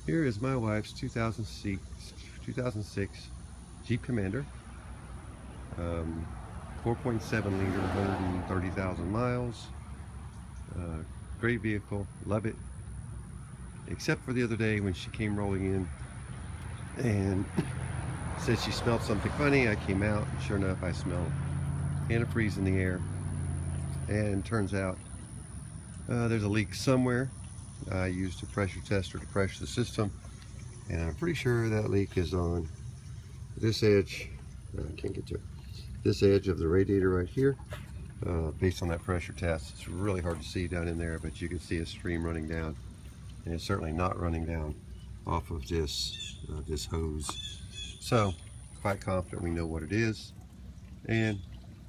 Here is my wife's 2006 Jeep Commander, 4.7 liter, 130,000 miles. Great vehicle, love it. Except for the other day when she came rolling in and said she smelled something funny. I came out, and sure enough, I smelled antifreeze in the air. And turns out there's a leak somewhere. I used a pressure tester to pressure the system, and I'm pretty sure that leak is on this edge. I can't get to it. This edge of the radiator right here. Based on that pressure test, it's really hard to see down in there, but you can see a stream running down, and it's certainly not running down off of this hose. So quite confident we know what it is, and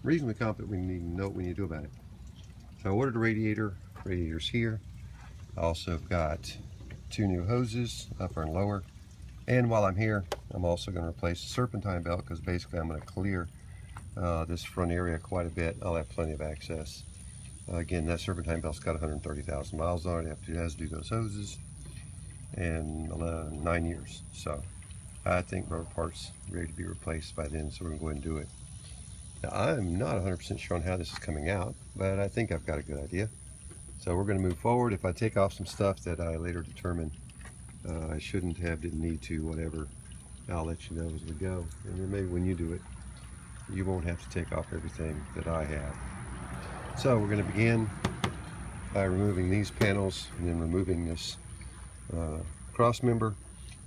reasonably confident we need to know what we need to do about it. So I ordered a radiator. Radiator's here. I also got 2 new hoses, upper and lower. And while I'm here, I'm also going to replace the serpentine belt, because basically I'm going to clear this front area quite a bit. I'll have plenty of access. Again, that serpentine belt's got 130,000 miles on it. It has to do those hoses, and 9 years. So I think rubber parts are ready to be replaced by then, so we're going to go ahead and do it. Now, I'm not 100% sure on how this is coming out, but I think I've got a good idea. So we're going to move forward. If I take off some stuff that I later determine I shouldn't have, didn't need to, whatever, I'll let you know as we go. And then maybe when you do it, you won't have to take off everything that I have. So we're going to begin by removing these panels, and then removing this cross member,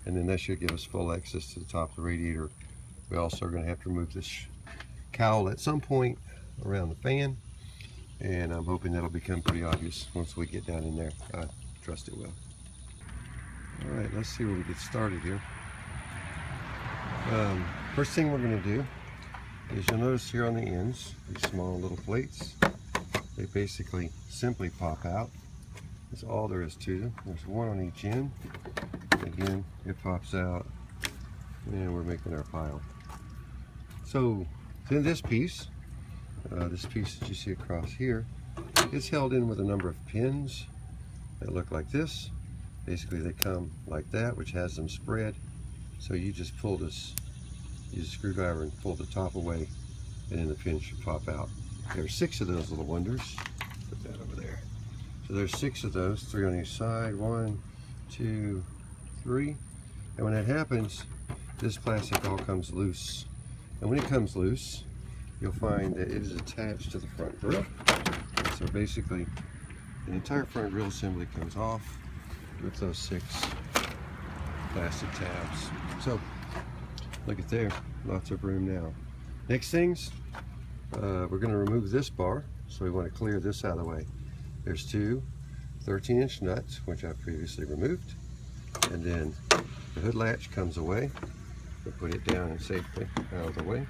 and then that should give us full access to the top of the radiator. We also are going to have to remove this cowl at some point around the fan, and I'm hoping that'll become pretty obvious once we get down in there. I trust it will. Alright, let's see where we get started here. First thing we're going to do is, you'll notice here on the ends, these small little plates, they basically simply pop out. That's all there is to them. There's one on each end. Again, it pops out, and we're making our pile. So then this piece that you see across here, it's held in with a number of pins that look like this. Basically they come like that, which has them spread. So you just pull this, use a screwdriver and pull the top away, and then the pin should pop out. There are 6 of those little wonders. Put that over there. So there's 6 of those, 3 on each side. 1, 2, 3. And when that happens, this plastic all comes loose. And when it comes loose, you'll find that it is attached to the front grill. So basically, the entire front grill assembly comes off with those 6 plastic tabs. So look at there, lots of room now. Next things, we're going to remove this bar, so we want to clear this out of the way. There's 2 13-inch nuts, which I previously removed, and then the hood latch comes away. We'll put it down and safely out of the way,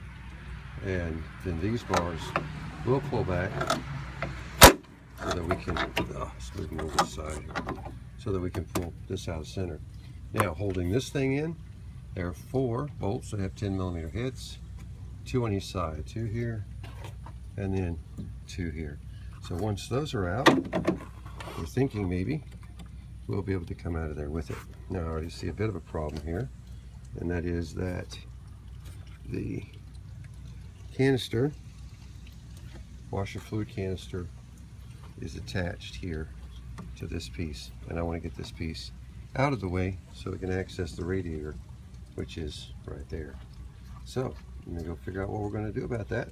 and then these bars will pull back so that we can, let's move them over the side here, so that we can pull this out of center. Now, holding this thing in, there are 4 bolts that have 10mm heads, 2 on each side, 2 here, and then 2 here. So once those are out, we're thinking maybe we'll be able to come out of there with it. Now, I already see a bit of a problem here, and that is that the canister, washer fluid canister, is attached here to this piece, and I want to get this piece out of the way so we can access the radiator, which is right there. So I'm going to go figure out what we're going to do about that,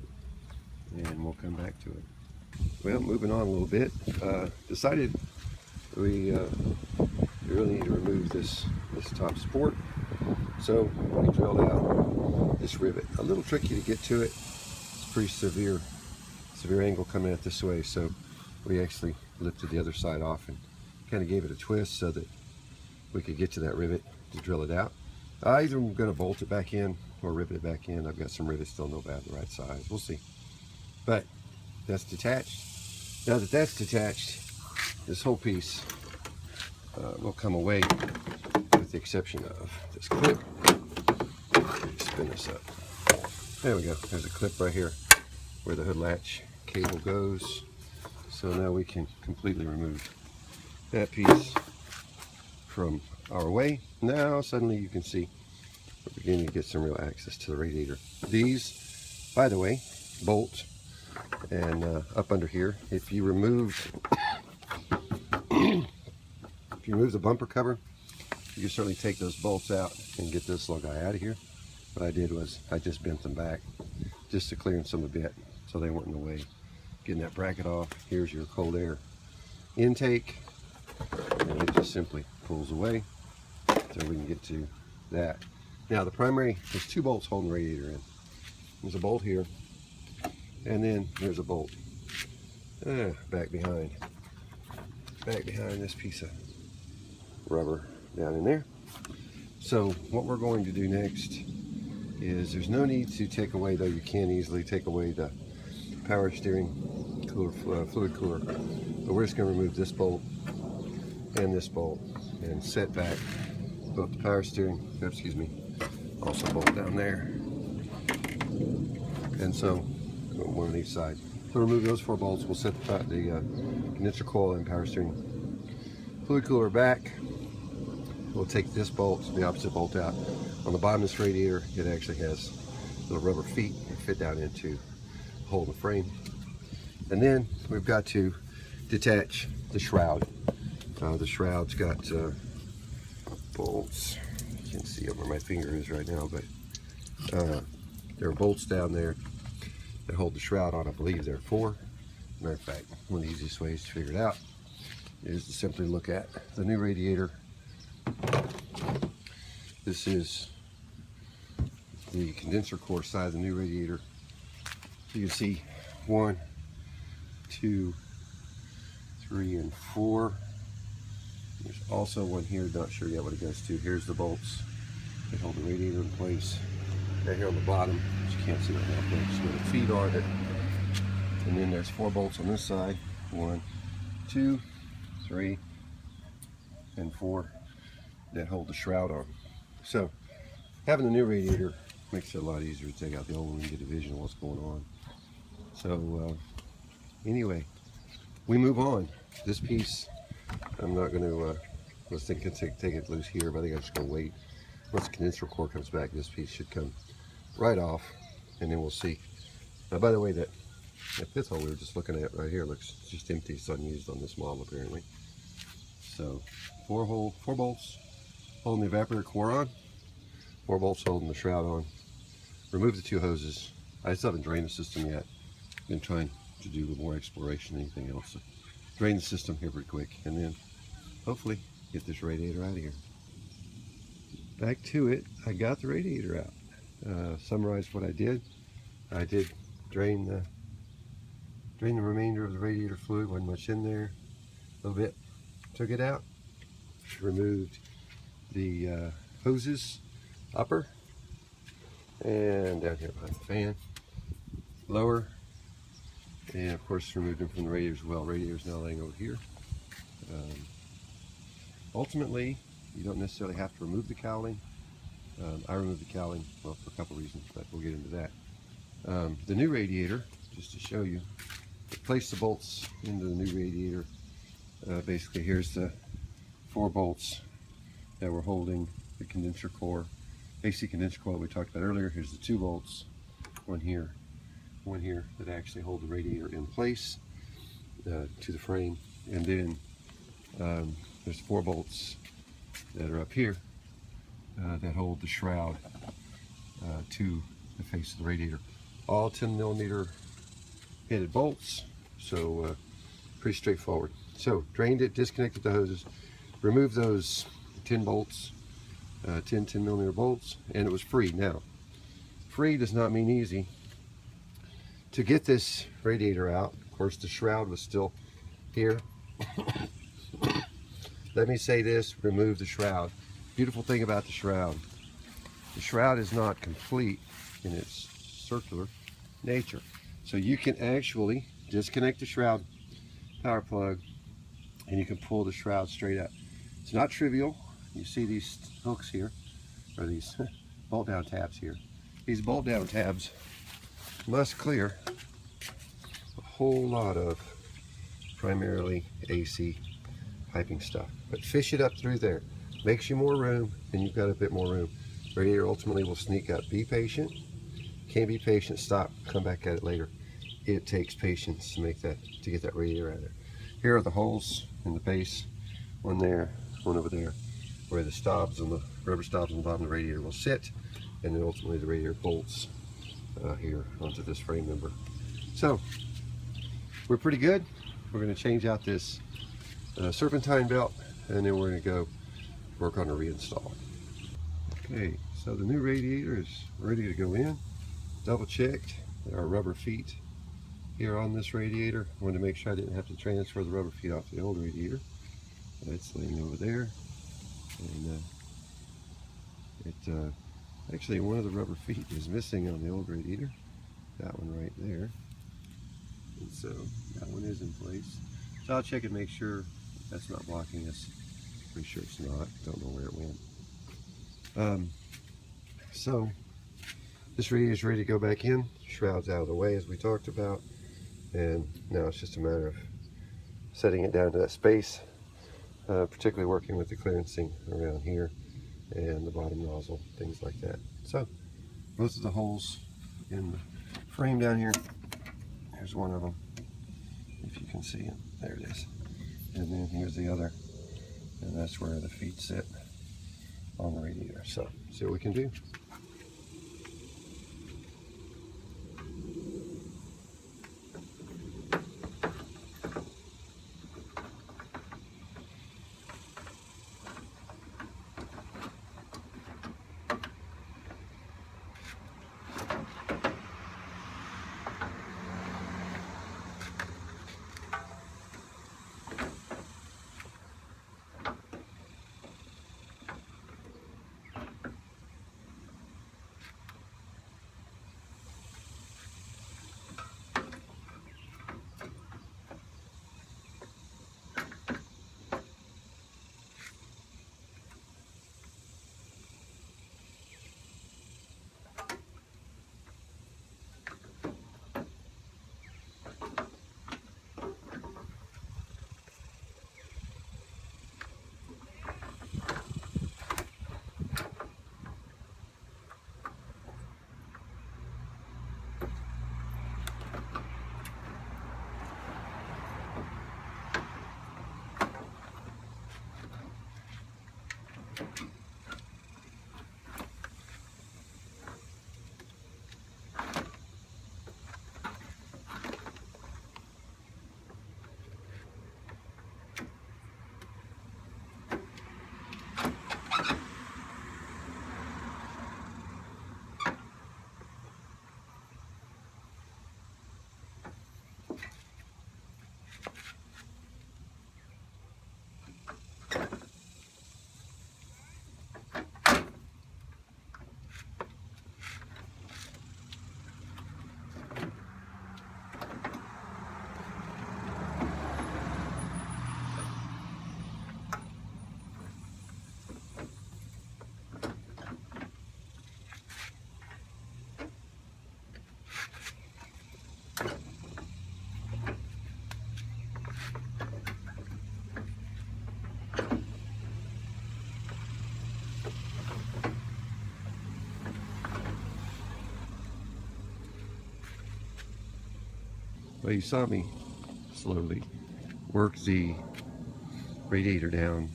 and we'll come back to it. Well, moving on a little bit, decided we really need to remove this top support, so we drilled out this rivet. A little tricky to get to it. It's pretty severe angle coming at this way, so we actually lifted the other side off and kind of gave it a twist so that we could get to that rivet to drill it out. Either I'm going to bolt it back in or rivet it back in. I've got some rivets still no bad the right size. We'll see. But that's detached. Now that that's detached, this whole piece will come away, with the exception of this clip. Spin this up. There we go. There's a clip right here where the hood latch cable goes. So now we can completely remove that piece from our way. Now suddenly you can see we're beginning to get some real access to the radiator. These, by the way, bolt and up under here, if you remove the bumper cover, you can certainly take those bolts out and get this little guy out of here. What I did was I just bent them back just to clear some a bit so they weren't in the way. Getting that bracket off, here's your cold air intake, and it just simply pulls away so we can get to that. Now the primary, there's two bolts holding the radiator in. There's a bolt here, and then there's a bolt back behind this piece of rubber down in there. So what we're going to do next is, there's no need to take away, though you can easily take away the power steering cooler, fluid cooler, but we're just going to remove this bolt and this bolt and set back both the power steering, also bolt down there, and so one on each side. So remove those 4 bolts. We'll set the condenser coil and power steering fluid cooler back. We'll take this bolt, the opposite bolt out. On the bottom of this radiator, it actually has little rubber feet that fit down into the hole in the frame. And then we've got to detach the shroud. The shroud's got bolts. You can see where my finger is right now, but there are bolts down there that hold the shroud on. I believe there are 4. Matter of fact, one of the easiest ways to figure it out is to simply look at the new radiator. This is the condenser core side of the new radiator. You can see 1, 2, 3, and 4. There's also one here, not sure yet what it goes to. Here's the bolts that hold the radiator in place. Right here on the bottom, which you can't see right now, but just going to feed on it. And then there's 4 bolts on this side. 1, 2, 3, and 4 that hold the shroud on. So having the new radiator makes it a lot easier to take out the old one and get a vision of what's going on. So anyway, we move on. This piece, I'm not going to, let's take it loose here, but I think I'm just going to wait. Once the condenser core comes back, this piece should come right off, and then we'll see. Now, by the way, that fifth hole we were just looking at right here looks just empty. It's unused on this model apparently. So 4 bolts holding the evaporator core on, 4 bolts holding the shroud on. Remove the 2 hoses. I still haven't drained the system yet. Been trying to do more exploration than anything else. So drain the system here pretty quick, and then hopefully get this radiator out of here. Back to it. I got the radiator out. Summarize what I did. I did drain the remainder of the radiator fluid. Wasn't much in there. A little bit. Took it out. Removed the hoses, upper and down here behind the fan, lower, and of course removed them from the radiator as well. Radiator is now laying over here. Ultimately, you don't necessarily have to remove the cowling. I removed the cowling, well, for a couple reasons, but we'll get into that. The new radiator, just to show you, place the bolts into the new radiator. Basically, here's the 4 bolts that were holding the condenser core, AC condenser coil we talked about earlier. Here's the 2 bolts, one here that actually hold the radiator in place to the frame, and then there's 4 bolts that are up here that hold the shroud to the face of the radiator. All 10mm headed bolts, so pretty straightforward. So drained it, disconnected the hoses, removed those 10 bolts, 10mm bolts, and it was free. Now, free does not mean easy. To get this radiator out, of course the shroud was still here. Let me say this, remove the shroud. Beautiful thing about the shroud is not complete in its circular nature. So you can actually disconnect the shroud power plug and you can pull the shroud straight up. It's not trivial. You see these hooks here, or these bolt down tabs here. These bolt down tabs must clear a whole lot of primarily AC piping stuff, but fish it up through there. makes you more room, and you've got a bit more room. Radiator ultimately will sneak up. Be patient. Can't be patient. Stop. Come back at it later. It takes patience to get that radiator out of there. Here are the holes in the base. One there, one over there, where the stobs and the rubber stobs on the bottom of the radiator will sit, and then ultimately the radiator bolts here onto this frame member. So we're pretty good. We're going to change out this serpentine belt, and then we're going to go work on a reinstall. Okay, so the new radiator is ready to go in. Double checked. There are rubber feet here on this radiator. I wanted to make sure I didn't have to transfer the rubber feet off the old radiator. It's laying over there, and actually one of the rubber feet is missing on the old radiator. That one right there, and so that one is in place. So I'll check and make sure that's not blocking us. Pretty sure it's not. Don't know where it went. So this radiator is ready to go back in. Shroud's out of the way as we talked about, and now it's just a matter of setting it down to that space. Particularly working with the clearancing around here and the bottom nozzle, things like that. So both of the holes in the frame down here, here's one of them, if you can see it, there it is. And then here's the other, and that's where the feet sit on the radiator. So see what we can do. Well, you saw me slowly work the radiator down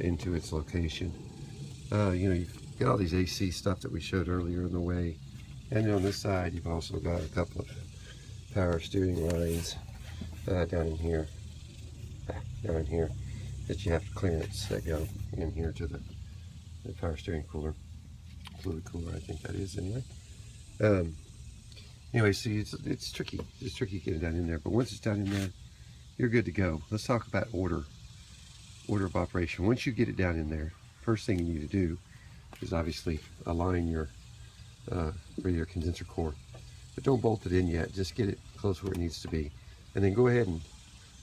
into its location. You've got all these AC stuff that we showed earlier in the way, and on this side you've also got a couple of power steering lines down in here that you have to clearance that go in here to the power steering fluid cooler, I think that is anyway. Anyway, see, it's tricky. It's tricky getting down in there, but once it's down in there, you're good to go. Let's talk about order of operation. Once you get it down in there, first thing you need to do is obviously align your radiator condenser core, but don't bolt it in yet. Just get it close where it needs to be, and then go ahead and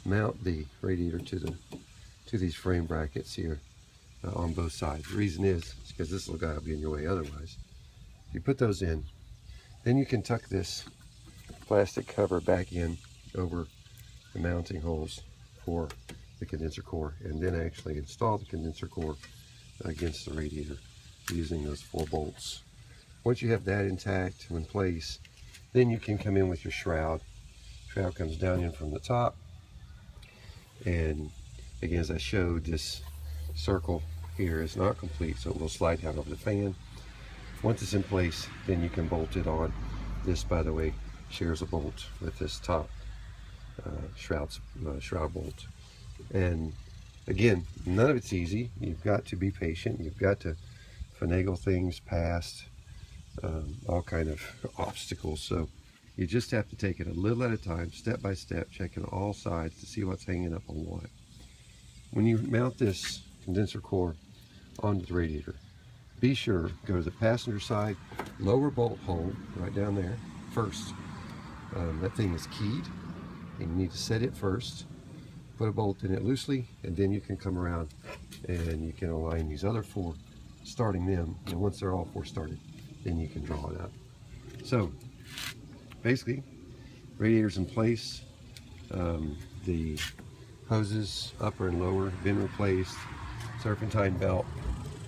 mount the radiator to these frame brackets here on both sides. The reason is because this little guy will be in your way otherwise. If you put those in, then you can tuck this plastic cover back in over the mounting holes for the condenser core, and then actually install the condenser core against the radiator using those 4 bolts. Once you have that intact in place, then you can come in with your shroud. Shroud comes down in from the top, and again, as I showed, this circle here is not complete, so it will slide down over the fan. Once it's in place, then you can bolt it on. This, by the way, shares a bolt with this top shroud bolt. And again, none of it's easy. You've got to be patient. You've got to finagle things past all kind of obstacles. So you just have to take it a little at a time, step by step, checking all sides to see what's hanging up on what. When you mount this condenser core onto the radiator, be sure, go to the passenger side, lower bolt hole right down there first. That thing is keyed, and you need to set it first. Put a bolt in it loosely, and then you can come around and you can align these other 4, starting them, and once they're all 4 started, then you can draw it up. So basically, radiator's in place. The hoses, upper and lower, have been replaced. Serpentine belt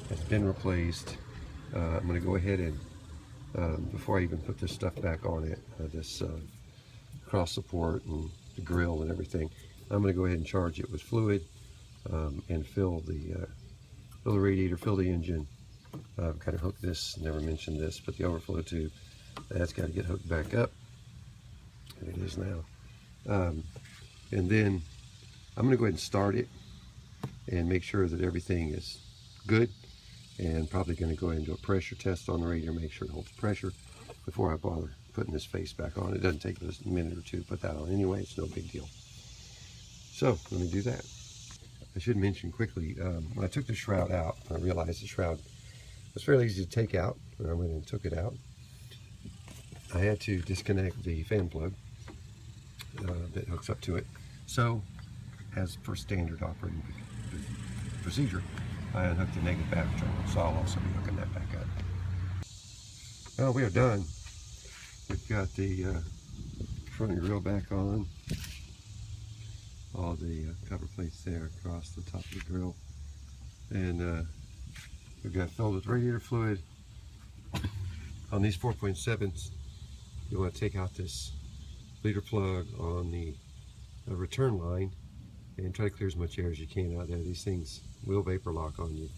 has been replaced. I'm going to go ahead and, before I even put this stuff back on it, this cross support and the grill and everything, I'm going to go ahead and charge it with fluid and fill the radiator, fill the engine. I've kind of hooked this, never mentioned this, but the overflow tube, that's got to get hooked back up. And it is now. And then I'm going to go ahead and start it and make sure that everything is good, and probably going to go ahead and do a pressure test on the radiator, make sure it holds pressure before I bother putting this face back on. It doesn't take a minute or 2 to put that on anyway. It's no big deal. So let me do that. I should mention quickly, when I took the shroud out, I realized the shroud was fairly easy to take out. When I went and took it out, I had to disconnect the fan plug that hooks up to it. So, as per standard operating procedure, I unhooked the negative battery terminal, so I'll also be hooking that back up. Well, we are done. We've got the front grill back on, all the cover plates there across the top of the grill, and we've got filled with radiator fluid. On these 4.7s, you want to take out this bleeder plug on the return line and try to clear as much air as you can out there. These things will vapor lock on you,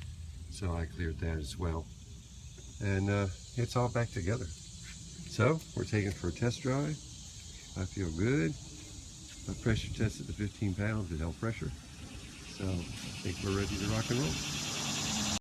so I cleared that as well. And it's all back together. So we're taking it for a test drive. I feel good. I pressure tested the 15 pounds at held pressure. So I think we're ready to rock and roll.